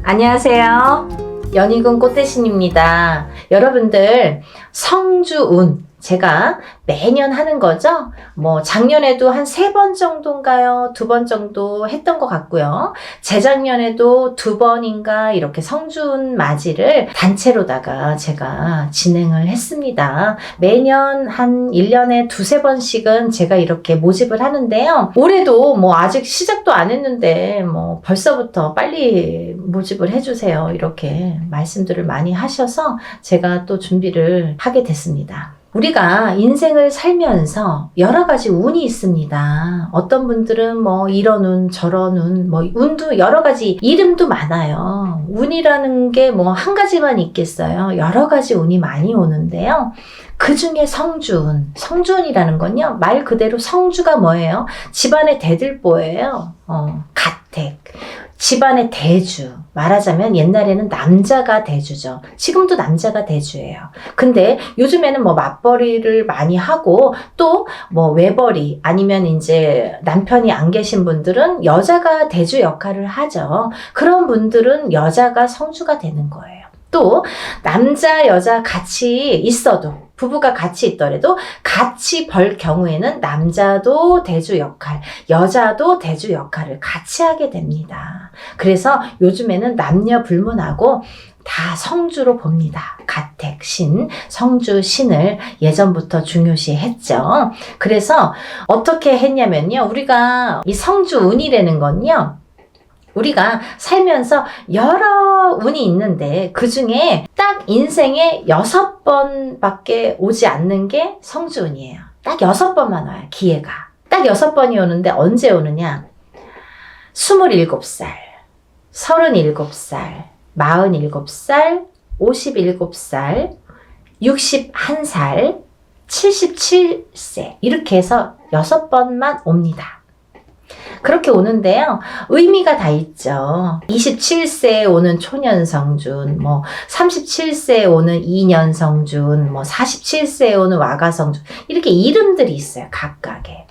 안녕하세요. 연희군 꽃대신입니다. 여러분들 성주운 제가 매년 하는 거죠. 작년에도 한 3번 정도인가요? 2번 정도 했던 것 같고요. 재작년에도 2번인가 이렇게 성주운 맞이를 단체로다가 제가 진행을 했습니다. 매년 한 1년에 2-3번씩은 제가 이렇게 모집을 하는데요. 올해도 아직 시작도 안 했는데 벌써부터 빨리 모집을 해주세요. 이렇게 말씀들을 많이 하셔서 제가 또 준비를 하게 됐습니다. 우리가 인생을 살면서 여러 가지 운이 있습니다. 어떤 분들은 이런 운, 저런 운, 운도 여러 가지 이름도 많아요. 운이라는 게 한 가지만 있겠어요. 여러 가지 운이 많이 오는데요. 그 중에 성주운, 성주운이라는 건요, 말 그대로 성주가 뭐예요? 집안의 대들보예요. 가택. 집안의 대주. 말하자면 옛날에는 남자가 대주죠. 지금도 남자가 대주예요. 근데 요즘에는 맞벌이를 많이 하고 또 외벌이 아니면 이제 남편이 안 계신 분들은 여자가 대주 역할을 하죠. 그런 분들은 여자가 성주가 되는 거예요. 또 남자 여자 같이 있어도 부부가 같이 있더라도 같이 벌 경우에는 남자도 대주 역할, 여자도 대주 역할을 같이 하게 됩니다. 그래서 요즘에는 남녀 불문하고 다 성주로 봅니다. 가택, 신, 성주, 신을 예전부터 중요시 했죠. 그래서 어떻게 했냐면요. 우리가 이 성주 운이라는 건요. 우리가 살면서 여러 운이 있는데 그 중에 딱 인생에 6번밖에 오지 않는 게 성주운이에요. 딱 6번만 와요. 기회가. 딱 6번이 오는데 언제 오느냐? 27살, 37살, 47살, 57살, 61살, 77세 이렇게 해서 6번만 옵니다. 그렇게 오는데요. 의미가 다 있죠. 27세에 오는 초년성준, 37세에 오는 이년성준, 47세에 오는 와가성준 이렇게 이름들이 있어요. 각각의.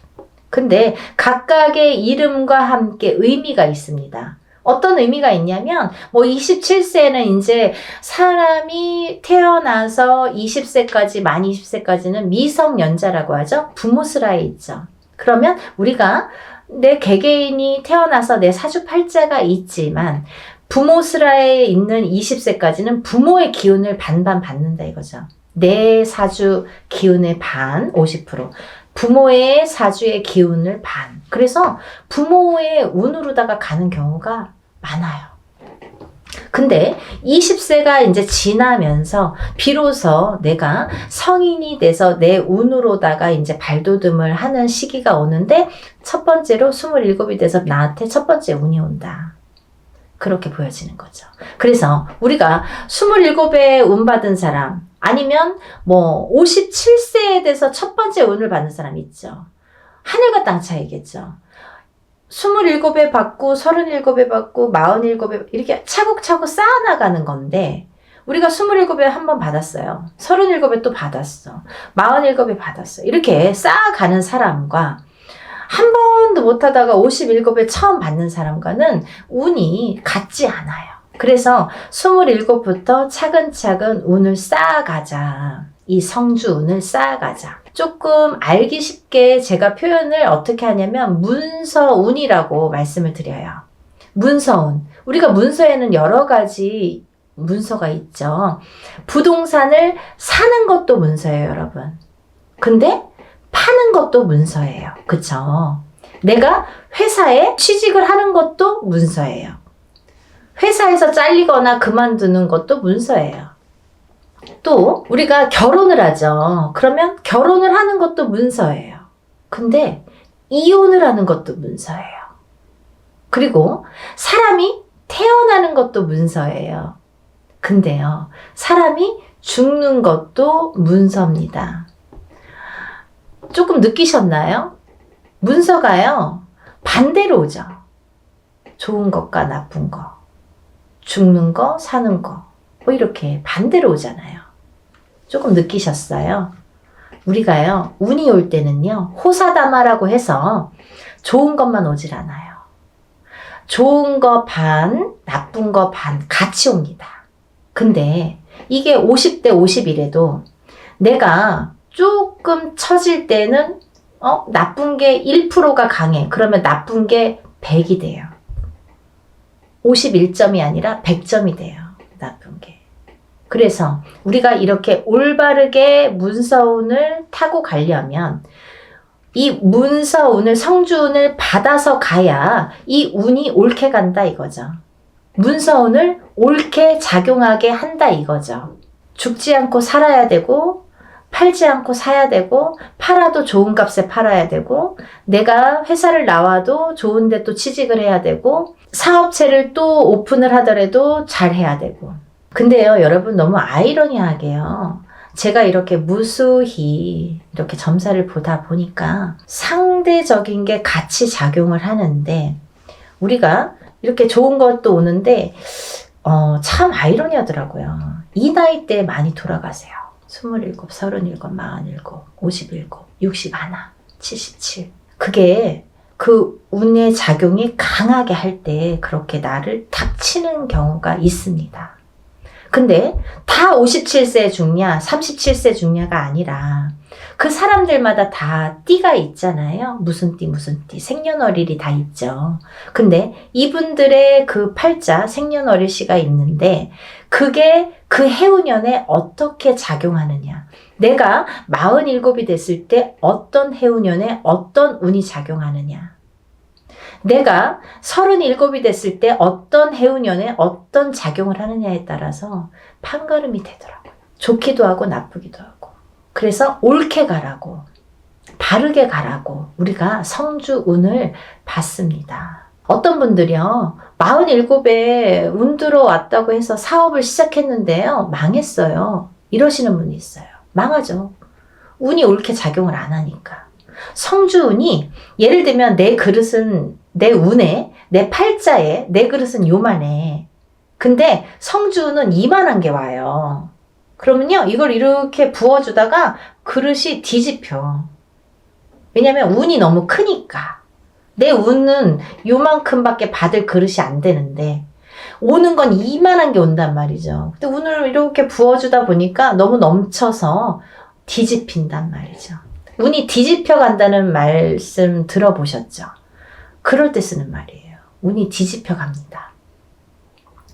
근데 각각의 이름과 함께 의미가 있습니다. 어떤 의미가 있냐면 27세는 이제 사람이 태어나서 20세까지 만 20세까지는 미성년자라고 하죠. 부모스라에 있죠. 그러면 우리가 내 개개인이 태어나서 내 사주팔자가 있지만 부모스라에 있는 20세까지는 부모의 기운을 반반 받는다 이거죠. 내 사주 기운의 반 50%, 부모의 사주의 기운을 반. 그래서 부모의 운으로다가 가는 경우가 많아요. 근데 20세가 이제 지나면서 비로소 내가 성인이 돼서 내 운으로다가 이제 발돋움을 하는 시기가 오는데 첫 번째로 27이 돼서 나한테 첫 번째 운이 온다. 그렇게 보여지는 거죠. 그래서 우리가 27에 운 받은 사람 아니면 57세에 돼서 첫 번째 운을 받는 사람 있죠. 하늘과 땅 차이겠죠. 27에 받고 37에 받고 47에 이렇게 차곡차곡 쌓아나가는 건데 우리가 27에 한 번 받았어요. 37에 또 받았어. 47에 받았어. 이렇게 쌓아가는 사람과 한 번도 못하다가 57에 처음 받는 사람과는 운이 같지 않아요. 그래서 27부터 차근차근 운을 쌓아가자. 이 성주운을 쌓아가자. 조금 알기 쉽게 제가 표현을 어떻게 하냐면 문서운이라고 말씀을 드려요. 문서운. 우리가 문서에는 여러 가지 문서가 있죠. 부동산을 사는 것도 문서예요, 여러분. 근데 파는 것도 문서예요. 그쵸? 내가 회사에 취직을 하는 것도 문서예요. 회사에서 잘리거나 그만두는 것도 문서예요. 또 우리가 결혼을 하죠. 그러면 결혼을 하는 것도 문서예요. 근데 이혼을 하는 것도 문서예요. 그리고 사람이 태어나는 것도 문서예요. 근데요, 사람이 죽는 것도 문서입니다. 조금 느끼셨나요? 문서가요, 반대로 오죠. 좋은 것과 나쁜 거, 죽는 거, 사는 거. 이렇게 반대로 오잖아요. 조금 느끼셨어요? 우리가요, 운이 올 때는요, 호사다마라고 해서 좋은 것만 오질 않아요. 좋은 거 반, 나쁜 거 반 같이 옵니다. 근데 이게 50대 50이래도 내가 조금 처질 때는 나쁜 게 1%가 강해. 그러면 나쁜 게 100이 돼요. 51점이 아니라 100점이 돼요. 나쁜 게. 그래서 우리가 이렇게 올바르게 문서운을 타고 가려면 이 문서운을, 성주운을 받아서 가야 이 운이 옳게 간다 이거죠. 문서운을 옳게 작용하게 한다 이거죠. 죽지 않고 살아야 되고, 팔지 않고 사야 되고, 팔아도 좋은 값에 팔아야 되고, 내가 회사를 나와도 좋은 데 또 취직을 해야 되고, 사업체를 또 오픈을 하더라도 잘 해야 되고. 근데요, 여러분 너무 아이러니하게요. 제가 이렇게 무수히 이렇게 점사를 보다 보니까 상대적인 게 같이 작용을 하는데, 우리가 이렇게 좋은 것도 오는데 참 아이러니하더라고요. 이 나이 때 많이 돌아가세요. 27, 37, 47, 57, 61, 77. 그게 그 운의 작용이 강하게 할 때 그렇게 나를 탁 치는 경우가 있습니다. 근데 다 57세 죽냐, 37세 죽냐가 아니라 그 사람들마다 다 띠가 있잖아요. 무슨 띠, 무슨 띠, 생년월일이 다 있죠. 근데 이분들의 그 팔자, 생년월일시가 있는데 그게 그 해운년에 어떻게 작용하느냐. 내가 47이 됐을 때 어떤 해운년에 어떤 운이 작용하느냐. 내가 37이 됐을 때 어떤 해운년에 어떤 작용을 하느냐에 따라서 판가름이 되더라고요. 좋기도 하고 나쁘기도 하고. 그래서 옳게 가라고, 바르게 가라고 우리가 성주운을 받습니다. 어떤 분들이요, 47에 운 들어왔다고 해서 사업을 시작했는데요, 망했어요. 이러시는 분이 있어요. 망하죠. 운이 옳게 작용을 안 하니까. 성주운이, 예를 들면 내 그릇은, 내 운에, 내 팔자에 내 그릇은 요만해. 근데 성주운은 이만한 게 와요. 그러면요, 이걸 이렇게 부어주다가 그릇이 뒤집혀. 왜냐면 운이 너무 크니까. 내 운은 요만큼밖에 받을 그릇이 안 되는데 오는 건 이만한 게 온단 말이죠. 근데 운을 이렇게 부어주다 보니까 너무 넘쳐서 뒤집힌단 말이죠. 운이 뒤집혀 간다는 말씀 들어보셨죠? 그럴 때 쓰는 말이에요. 운이 뒤집혀 갑니다.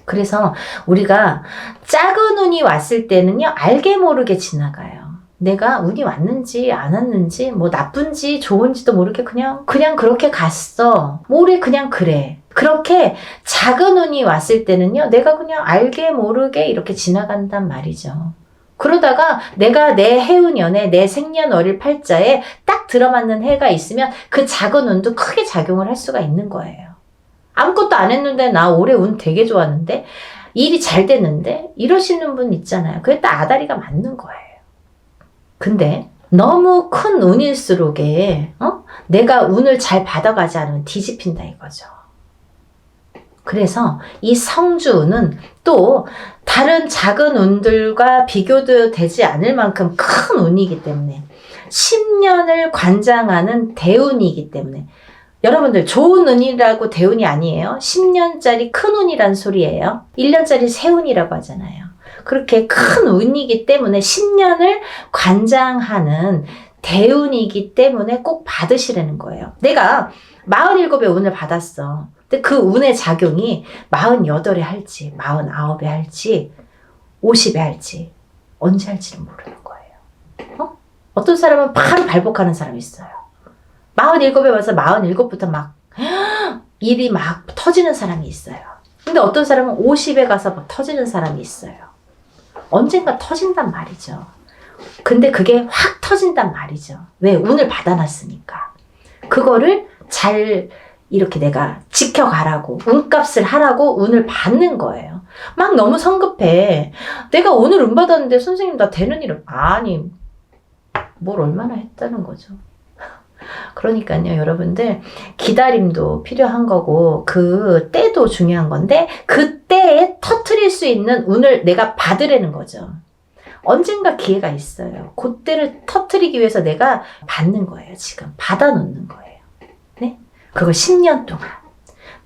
그래서 우리가 작은 운이 왔을 때는요, 알게 모르게 지나가요. 내가 운이 왔는지 안 왔는지, 뭐 나쁜지 좋은지도 모르게 그냥 그렇게 갔어. 모래 그냥 그래. 그렇게 작은 운이 왔을 때는요, 내가 그냥 알게 모르게 이렇게 지나간단 말이죠. 그러다가 내가 내 해운년에 내 생년월일 팔자에 딱 들어맞는 해가 있으면 그 작은 운도 크게 작용을 할 수가 있는 거예요. 아무것도 안 했는데 나 올해 운 되게 좋았는데 일이 잘 됐는데 이러시는 분 있잖아요. 그게 딱 아다리가 맞는 거예요. 근데 너무 큰 운일수록에 내가 운을 잘 받아가지 않으면 뒤집힌다 이거죠. 그래서 이 성주운은 또 다른 작은 운들과 비교도 되지 않을 만큼 큰 운이기 때문에 10년을 관장하는 대운이기 때문에 여러분들 좋은 운이라고 대운이 아니에요. 10년짜리 큰 운이란 소리예요. 1년짜리 새 운이라고 하잖아요. 그렇게 큰 운이기 때문에 10년을 관장하는 대운이기 때문에 꼭 받으시라는 거예요. 내가 47의 운을 받았어. 근데 그 운의 작용이 48에 할지 49에 할지 50에 할지 언제 할지는 모르는 거예요. 어떤 사람은 바로 발복하는 사람이 있어요. 47에 와서 47부터 막 일이 막 터지는 사람이 있어요. 근데 어떤 사람은 50에 가서 막 터지는 사람이 있어요. 언젠가 터진단 말이죠. 근데 그게 확 터진단 말이죠. 왜? 운을 받아놨으니까. 그거를 잘 이렇게 내가 지켜가라고, 운값을 하라고 운을 받는 거예요. 막 너무 성급해. 내가 오늘 운 받았는데 선생님 나 되는 일은 아니 뭘 얼마나 했다는 거죠. 그러니까요, 여러분들 기다림도 필요한 거고 그 때도 중요한 건데 그 때에 터트릴 수 있는 운을 내가 받으라는 거죠. 언젠가 기회가 있어요. 그때를 터트리기 위해서 내가 받는 거예요. 지금 받아놓는 거예요. 네? 그걸 10년 동안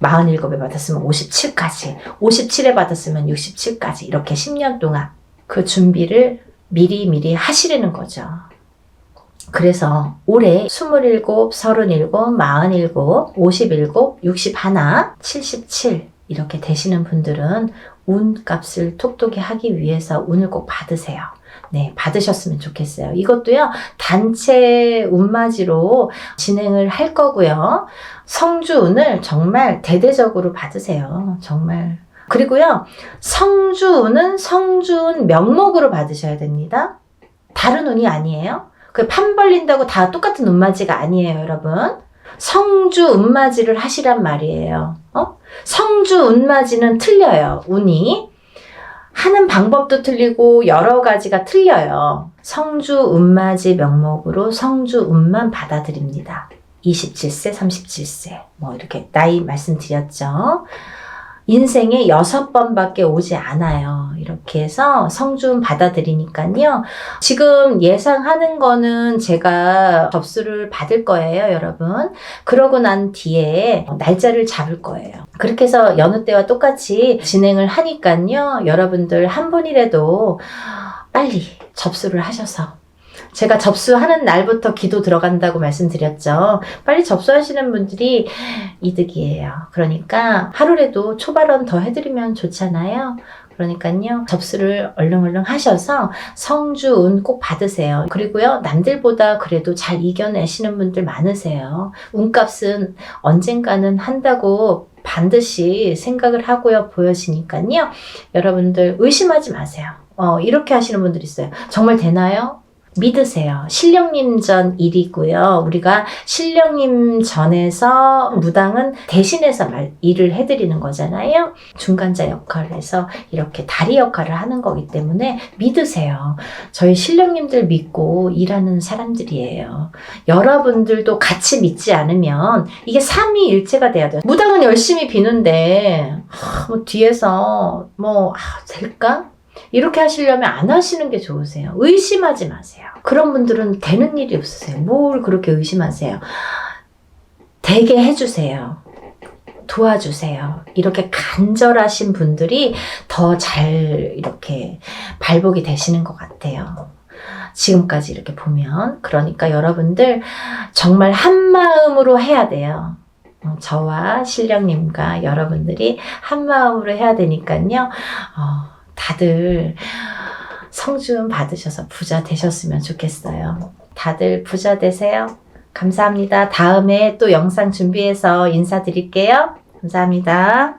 47에 받았으면 57까지, 57에 받았으면 67까지 이렇게 10년 동안 그 준비를 미리 하시려는 거죠. 그래서 올해 27, 37, 47, 57, 61, 77 이렇게 되시는 분들은 운값을 톡톡히 하기 위해서 운을 꼭 받으세요. 네, 받으셨으면 좋겠어요. 이것도요, 단체 운맞이로 진행을 할 거고요. 성주운을 정말 대대적으로 받으세요. 정말. 그리고요, 성주운은 성주운 명목으로 받으셔야 됩니다. 다른 운이 아니에요. 그 판 벌린다고 다 똑같은 운맞이가 아니에요, 여러분. 성주 운맞이를 하시란 말이에요. 성주 운맞이는 틀려요, 운이. 하는 방법도 틀리고 여러 가지가 틀려요. 성주 운맞이 명목으로 성주 운만 받아들입니다. 27세, 37세 뭐 이렇게 나이 말씀드렸죠. 인생에 6번밖에 오지 않아요. 이렇게 해서 성주운 받아들이니까요. 지금 예상하는 거는 제가 접수를 받을 거예요, 여러분. 그러고 난 뒤에 날짜를 잡을 거예요. 그렇게 해서 여느 때와 똑같이 진행을 하니까요. 여러분들 한 분이라도 빨리 접수를 하셔서 제가 접수하는 날부터 기도 들어간다고 말씀드렸죠. 빨리 접수하시는 분들이 이득이에요. 그러니까 하루라도 초발언 더 해드리면 좋잖아요. 그러니까요. 접수를 얼른 하셔서 성주운 꼭 받으세요. 그리고요. 남들보다 그래도 잘 이겨내시는 분들 많으세요. 운값은 언젠가는 한다고 반드시 생각을 하고요. 보여지니까요. 여러분들 의심하지 마세요. 이렇게 하시는 분들 있어요. 정말 되나요? 믿으세요. 신령님전 일이고요. 우리가 신령님전에서 무당은 대신해서 일을 해드리는 거잖아요. 중간자 역할을 해서 이렇게 다리 역할을 하는 거기 때문에 믿으세요. 저희 신령님들 믿고 일하는 사람들이에요. 여러분들도 같이 믿지 않으면 이게 삼위일체가 돼야 돼요. 무당은 열심히 비는데 뒤에서 될까? 이렇게 하시려면 안 하시는 게 좋으세요. 의심하지 마세요. 그런 분들은 되는 일이 없으세요. 뭘 그렇게 의심하세요. 되게 해주세요. 도와주세요. 이렇게 간절하신 분들이 더 잘 이렇게 발복이 되시는 것 같아요. 지금까지 이렇게 보면. 그러니까 여러분들 정말 한마음으로 해야 돼요. 저와 신령님과 여러분들이 한마음으로 해야 되니까요. 다들 성주운 받으셔서 부자 되셨으면 좋겠어요. 다들 부자 되세요. 감사합니다. 다음에 또 영상 준비해서 인사드릴게요. 감사합니다.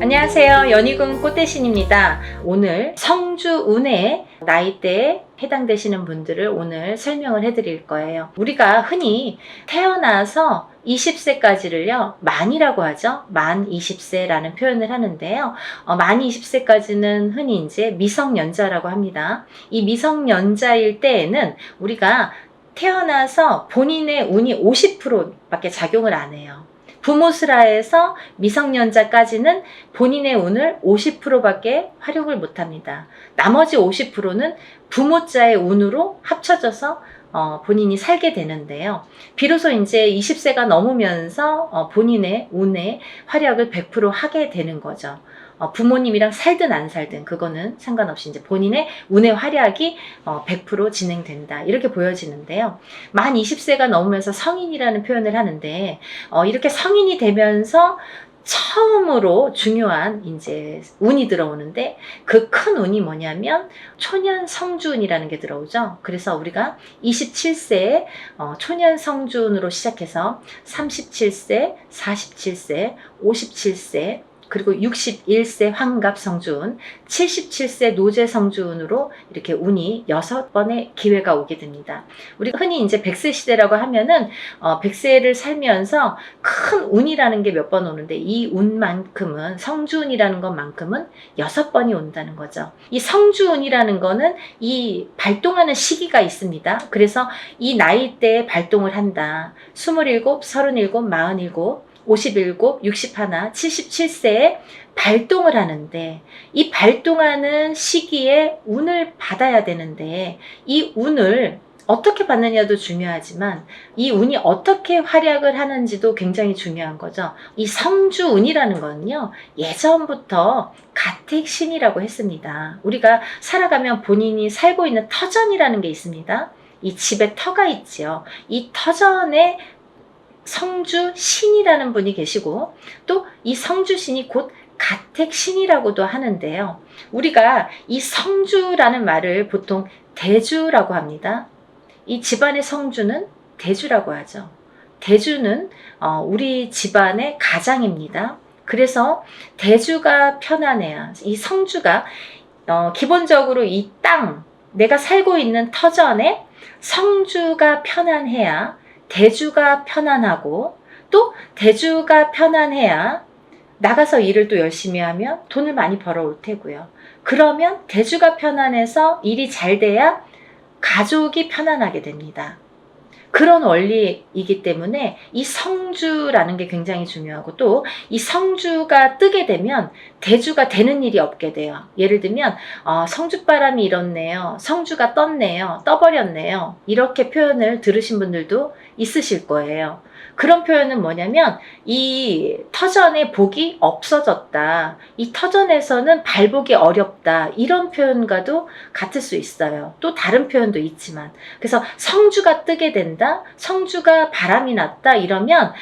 안녕하세요. 연희군 꽃대신입니다. 오늘 성주운의 나이대에 해당되시는 분들을 오늘 설명을 해드릴 거예요. 우리가 흔히 태어나서 20세까지를요, 만이라고 하죠. 만 20세라는 표현을 하는데요. 만 20세까지는 흔히 이제 미성년자라고 합니다. 이 미성년자일 때에는 우리가 태어나서 본인의 운이 50%밖에 작용을 안 해요. 부모스라에서 미성년자까지는 본인의 운을 50%밖에 활용을 못합니다. 나머지 50%는 부모자의 운으로 합쳐져서 본인이 살게 되는데요. 비로소 이제 20세가 넘으면서 본인의 운의 활약을 100% 하게 되는 거죠. 부모님이랑 살든 안 살든 그거는 상관없이 이제 본인의 운의 활약이 100% 진행된다. 이렇게 보여지는데요. 만 20세가 넘으면서 성인이라는 표현을 하는데 이렇게 성인이 되면서 처음으로 중요한 이제 운이 들어오는데 그 큰 운이 뭐냐면 초년 성주운이라는 게 들어오죠. 그래서 우리가 27세에 초년 성주운으로 시작해서 37세, 47세, 57세 그리고 61세 환갑 성주운, 77세 노제 성주운으로 이렇게 운이 6번의 기회가 오게 됩니다. 우리가 흔히 이제 100세 시대라고 하면은 100세를 살면서 큰 운이라는 게 몇 번 오는데 이 운만큼은 성주운이라는 것만큼은 6번이 온다는 거죠. 이 성주운이라는 거는 이 발동하는 시기가 있습니다. 그래서 이 나이대에 발동을 한다. 27, 37, 47 57, 61, 77세에 발동을 하는데 이 발동하는 시기에 운을 받아야 되는데 이 운을 어떻게 받느냐도 중요하지만 이 운이 어떻게 활약을 하는지도 굉장히 중요한 거죠. 이 성주운이라는 거는요, 예전부터 가택신이라고 했습니다. 우리가 살아가면 본인이 살고 있는 터전이라는 게 있습니다. 이 집에 터가 있지요. 이 터전에 성주신이라는 분이 계시고, 또 이 성주신이 곧 가택신이라고도 하는데요. 우리가 이 성주라는 말을 보통 대주라고 합니다. 이 집안의 성주는 대주라고 하죠. 대주는 우리 집안의 가장입니다. 그래서 대주가 편안해야, 이 성주가 기본적으로 이 땅, 내가 살고 있는 터전에 성주가 편안해야 대주가 편안하고, 또 대주가 편안해야 나가서 일을 또 열심히 하면 돈을 많이 벌어올 테고요. 그러면 대주가 편안해서 일이 잘 돼야 가족이 편안하게 됩니다. 그런 원리이기 때문에 이 성주라는 게 굉장히 중요하고, 또 이 성주가 뜨게 되면 대주가 되는 일이 없게 돼요. 예를 들면 성주바람이 일었네요, 성주가 떴네요, 떠버렸네요, 이렇게 표현을 들으신 분들도 있으실 거예요. 그런 표현은 뭐냐면 이 터전에 복이 없어졌다, 이 터전에서는 발복이 어렵다, 이런 표현과도 같을 수 있어요. 또 다른 표현도 있지만, 그래서 성주가 뜨게 된다, 성주가 바람이 났다, 이러면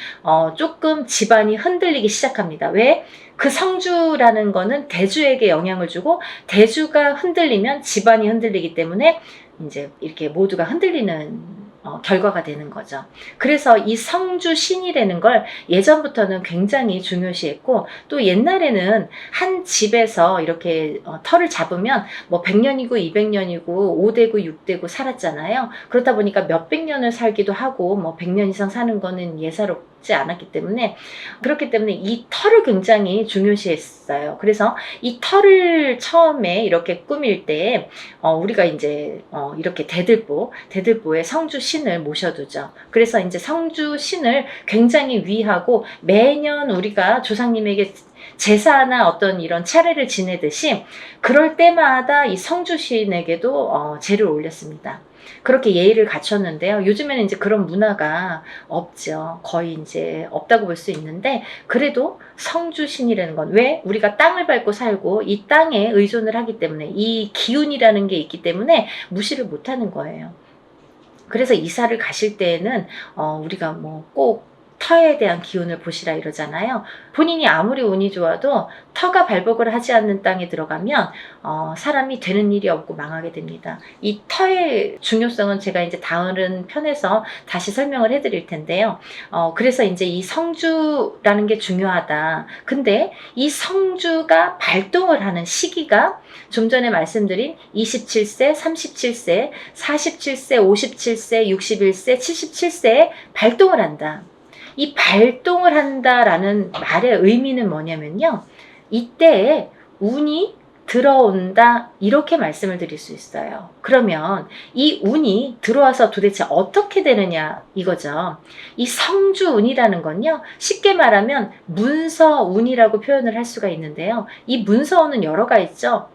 조금 집안이 흔들리기 시작합니다. 왜? 그 성주라는 거는 대주에게 영향을 주고, 대주가 흔들리면 집안이 흔들리기 때문에 이제 이렇게 모두가 흔들리는 결과가 되는 거죠. 그래서 이 성주신이라는 걸 예전부터는 굉장히 중요시했고, 또 옛날에는 한 집에서 이렇게 터를 잡으면 뭐 100년이고 200년이고 5대고 6대고 살았잖아요. 그렇다 보니까 몇백 년을 살기도 하고, 뭐 100년 이상 사는 거는 예사롭지 않았기 때문에, 그렇기 때문에 이 터를 굉장히 중요시했어요. 그래서 이 터를 처음에 이렇게 꾸밀 때 우리가 이제 이렇게 대들보에 성주신을 모셔두죠. 그래서 이제 성주신을 굉장히 위하고, 매년 우리가 조상님에게 제사나 어떤 이런 차례를 지내듯이 그럴 때마다 이 성주신에게도 제를 올렸습니다. 그렇게 예의를 갖췄는데요. 요즘에는 이제 그런 문화가 없죠. 거의 이제 없다고 볼 수 있는데, 그래도 성주신이라는 건, 왜? 우리가 땅을 밟고 살고 이 땅에 의존을 하기 때문에, 이 기운이라는 게 있기 때문에 무시를 못하는 거예요. 그래서 이사를 가실 때에는 우리가 뭐 꼭 터에 대한 기운을 보시라 이러잖아요. 본인이 아무리 운이 좋아도 터가 발복을 하지 않는 땅에 들어가면 사람이 되는 일이 없고 망하게 됩니다. 이 터의 중요성은 제가 이제 다른 편에서 다시 설명을 해드릴 텐데요. 그래서 이제 이 성주라는 게 중요하다. 근데 이 성주가 발동을 하는 시기가 좀 전에 말씀드린 27세, 37세, 47세, 57세, 61세, 77세에 발동을 한다. 이 발동을 한다라는 말의 의미는 뭐냐면요, 이때에 운이 들어온다, 이렇게 말씀을 드릴 수 있어요. 그러면 이 운이 들어와서 도대체 어떻게 되느냐 이거죠. 이 성주운이라는 건요, 쉽게 말하면 문서운이라고 표현을 할 수가 있는데요. 이 문서운은 여러가 있죠.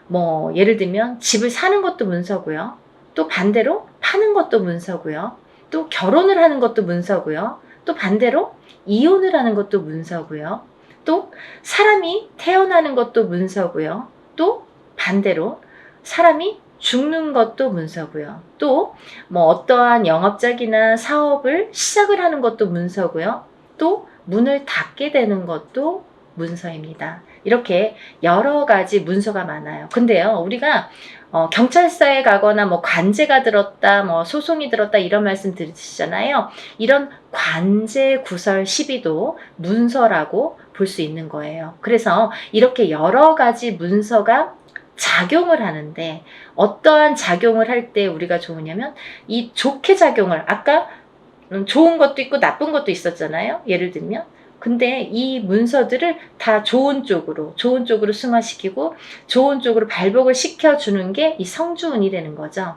뭐 예를 들면 집을 사는 것도 문서고요, 또 반대로 파는 것도 문서고요, 또 결혼을 하는 것도 문서고요, 또 반대로 이혼을 하는 것도 문서고요, 또 사람이 태어나는 것도 문서고요, 또 반대로 사람이 죽는 것도 문서고요, 또 뭐 어떠한 영업작이나 사업을 시작을 하는 것도 문서고요, 또 문을 닫게 되는 것도 문서입니다. 이렇게 여러 가지 문서가 많아요. 근데요, 우리가 경찰서에 가거나 뭐 관제가 들었다, 뭐 소송이 들었다, 이런 말씀 들으시잖아요. 이런 관제 구설 시비도 문서라고 볼 수 있는 거예요. 그래서 이렇게 여러 가지 문서가 작용을 하는데, 어떠한 작용을 할 때 우리가 좋으냐면, 이 좋게 작용을, 아까 좋은 것도 있고 나쁜 것도 있었잖아요. 예를 들면, 근데 이 문서들을 다 좋은 쪽으로 승화시키고 좋은 쪽으로 발복을 시켜주는 게 이 성주운이 되는 거죠.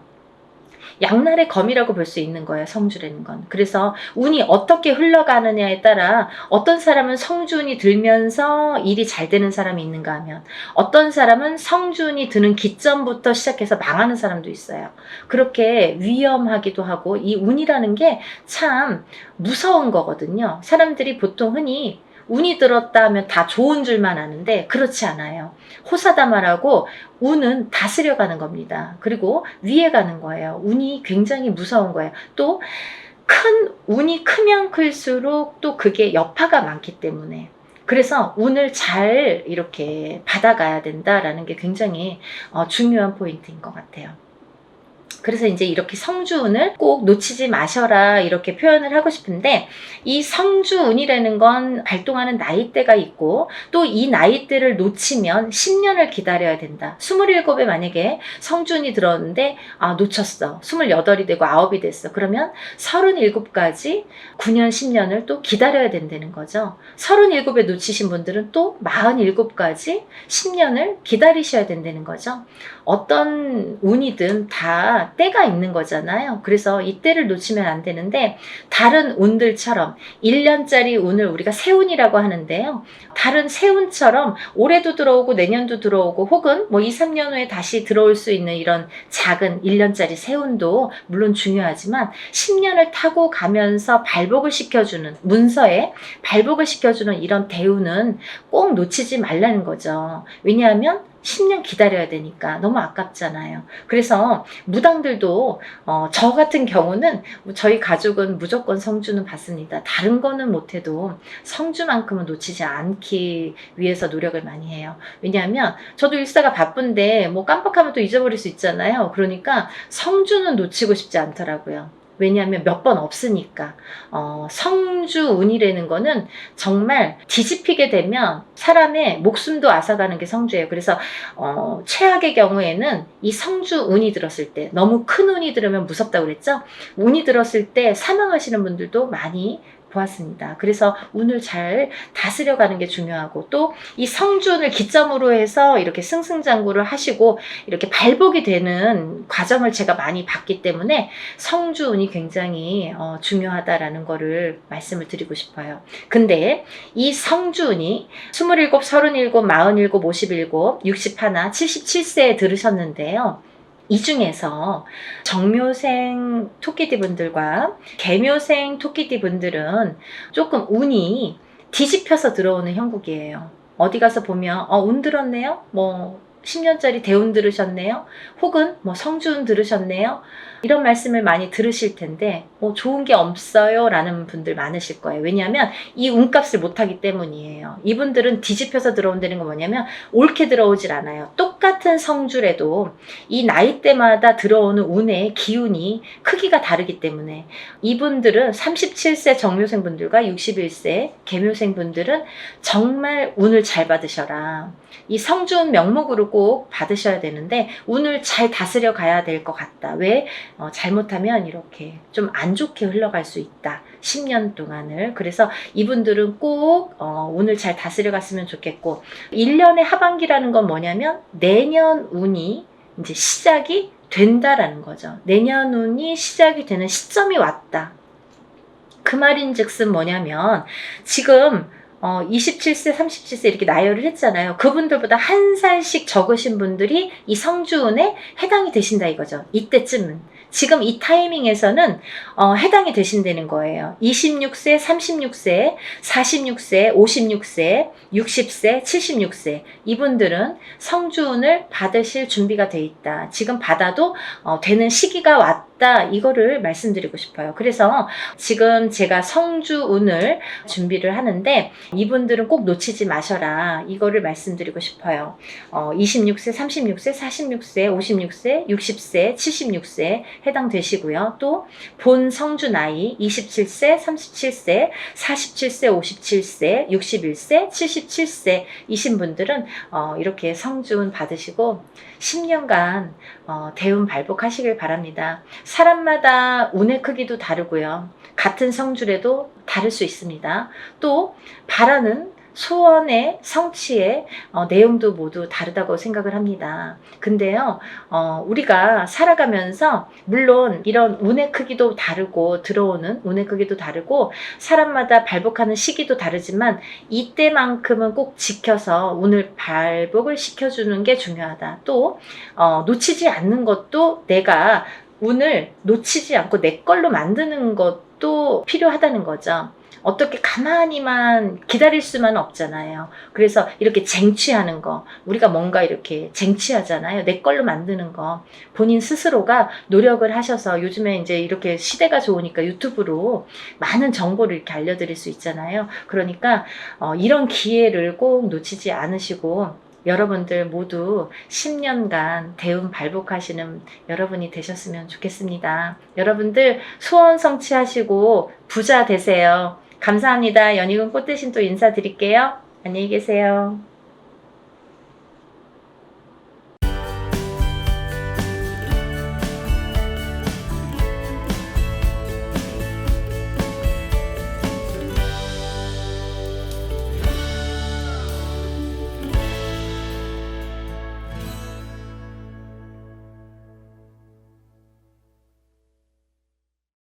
양날의 검이라고 볼 수 있는 거예요. 성주라는 건. 그래서 운이 어떻게 흘러가느냐에 따라 어떤 사람은 성주운이 들면서 일이 잘 되는 사람이 있는가 하면 어떤 사람은 성주운이 드는 기점부터 시작해서 망하는 사람도 있어요. 그렇게 위험하기도 하고 이 운이라는 게 참 무서운 거거든요. 사람들이 보통 흔히 운이 들었다 하면 다 좋은 줄만 아는데 그렇지 않아요. 호사다마라고 운은 다스려가는 겁니다. 그리고 위에 가는 거예요. 운이 굉장히 무서운 거예요. 또 운이 크면 클수록 또 그게 여파가 많기 때문에 그래서 운을 잘 이렇게 받아가야 된다라는 게 굉장히 중요한 포인트인 것 같아요. 그래서 이제 이렇게 성주운을 꼭 놓치지 마셔라 이렇게 표현을 하고 싶은데 이 성주운이라는 건 발동하는 나이대가 있고 또 이 나이대를 놓치면 10년을 기다려야 된다. 27에 만약에 성주운이 들었는데 놓쳤어. 28이 되고 9이 됐어. 그러면 37까지 9년 10년을 또 기다려야 된다는 거죠. 37에 놓치신 분들은 또 47까지 10년을 기다리셔야 된다는 거죠. 어떤 운이든 다 때가 있는 거잖아요. 그래서 이 때를 놓치면 안 되는데 다른 운들처럼 1년짜리 운을 우리가 세운이라고 하는데요. 다른 세운처럼 올해도 들어오고 내년도 들어오고 혹은 뭐 2, 3년 후에 다시 들어올 수 있는 이런 작은 1년짜리 세운도 물론 중요하지만 10년을 타고 가면서 발복을 시켜주는 문서에 발복을 시켜주는 이런 대운은 꼭 놓치지 말라는 거죠. 왜냐하면 10년 기다려야 되니까 너무 아깝잖아요. 그래서 무당들도 저 같은 경우는 저희 가족은 무조건 성주는 받습니다. 다른 거는 못해도 성주만큼은 놓치지 않기 위해서 노력을 많이 해요. 왜냐하면 저도 일사가 바쁜데 뭐 깜빡하면 또 잊어버릴 수 있잖아요. 그러니까 성주는 놓치고 싶지 않더라고요. 왜냐하면 몇 번 없으니까. 성주운이라는 거는 정말 뒤집히게 되면 사람의 목숨도 앗아가는 게 성주예요. 그래서 최악의 경우에는 이 성주운이 들었을 때 너무 큰 운이 들으면 무섭다고 그랬죠. 운이 들었을 때 사망하시는 분들도 많이 보았습니다. 그래서 운을 잘 다스려가는 게 중요하고 또 이 성주운을 기점으로 해서 이렇게 승승장구를 하시고 이렇게 발복이 되는 과정을 제가 많이 봤기 때문에 성주운이 굉장히 중요하다라는 거를 말씀을 드리고 싶어요. 근데 이 성주운이 27, 37, 47, 57, 61, 77세에 들으셨는데요. 이 중에서 정묘생 토끼띠 분들과 개묘생 토끼띠 분들은 조금 운이 뒤집혀서 들어오는 형국이에요. 어디 가서 보면 운 들었네요. 뭐 10년짜리 대운 들으셨네요. 혹은 뭐 성주운 들으셨네요. 이런 말씀을 많이 들으실 텐데 좋은 게 없어요 라는 분들 많으실 거예요. 왜냐하면 이 운값을 못하기 때문이에요. 이분들은 뒤집혀서 들어온다는 건 뭐냐면 옳게 들어오질 않아요. 똑같은 성주래도 이 나이대마다 들어오는 운의 기운이 크기가 다르기 때문에 이분들은 37세 정묘생 분들과 61세 개묘생 분들은 정말 운을 잘 받으셔라. 이 성주운 명목으로 꼭 받으셔야 되는데 운을 잘 다스려 가야 될 것 같다. 왜? 잘못하면 이렇게 좀 안 좋게 흘러갈 수 있다. 10년 동안을. 그래서 이분들은 꼭 운을 잘 다스려 갔으면 좋겠고 1년의 하반기라는 건 뭐냐면 내년 운이 이제 시작이 된다라는 거죠. 내년 운이 시작이 되는 시점이 왔다. 그 말인즉슨 뭐냐면 지금 27세, 37세 이렇게 나열을 했잖아요. 그분들보다 한 살씩 적으신 분들이 이 성주운에 해당이 되신다 이거죠. 이때쯤은. 지금 이 타이밍에서는 해당이 되신다는 거예요. 26세, 36세, 46세, 56세, 60세, 76세 이분들은 성주운을 받으실 준비가 돼 있다. 지금 받아도 되는 시기가 왔다. 이거를 말씀드리고 싶어요. 그래서 지금 제가 성주운을 준비를 하는데 이분들은 꼭 놓치지 마셔라. 이거를 말씀드리고 싶어요. 26세, 36세, 46세, 56세, 60세, 76세 해당되시고요. 또 본 성주 나이 27세, 37세, 47세, 57세, 61세, 77세 이신 분들은 이렇게 성주운 받으시고 10년간 대운 발복하시길 바랍니다. 사람마다 운의 크기도 다르고요. 같은 성주래도 다를 수 있습니다. 또 바라는 소원의 성취의 내용도 모두 다르다고 생각을 합니다. 근데요, 우리가 살아가면서 물론 이런 운의 크기도 다르고 들어오는 운의 크기도 다르고 사람마다 발복하는 시기도 다르지만 이때만큼은 꼭 지켜서 운을 발복을 시켜주는 게 중요하다. 또 놓치지 않는 것도 내가 운을 놓치지 않고 내 걸로 만드는 것도 필요하다는 거죠. 어떻게 가만히만 기다릴 수만 없잖아요. 그래서 이렇게 쟁취하는 거, 우리가 뭔가 이렇게 쟁취하잖아요. 내 걸로 만드는 거. 본인 스스로가 노력을 하셔서 요즘에 이제 이렇게 시대가 좋으니까 유튜브로 많은 정보를 이렇게 알려드릴 수 있잖아요. 그러니까 이런 기회를 꼭 놓치지 않으시고 여러분들 모두 10년간 대운 발복하시는 여러분이 되셨으면 좋겠습니다. 여러분들 소원 성취하시고 부자 되세요. 감사합니다. 연희군 꽃대신 또 인사드릴게요. 안녕히 계세요.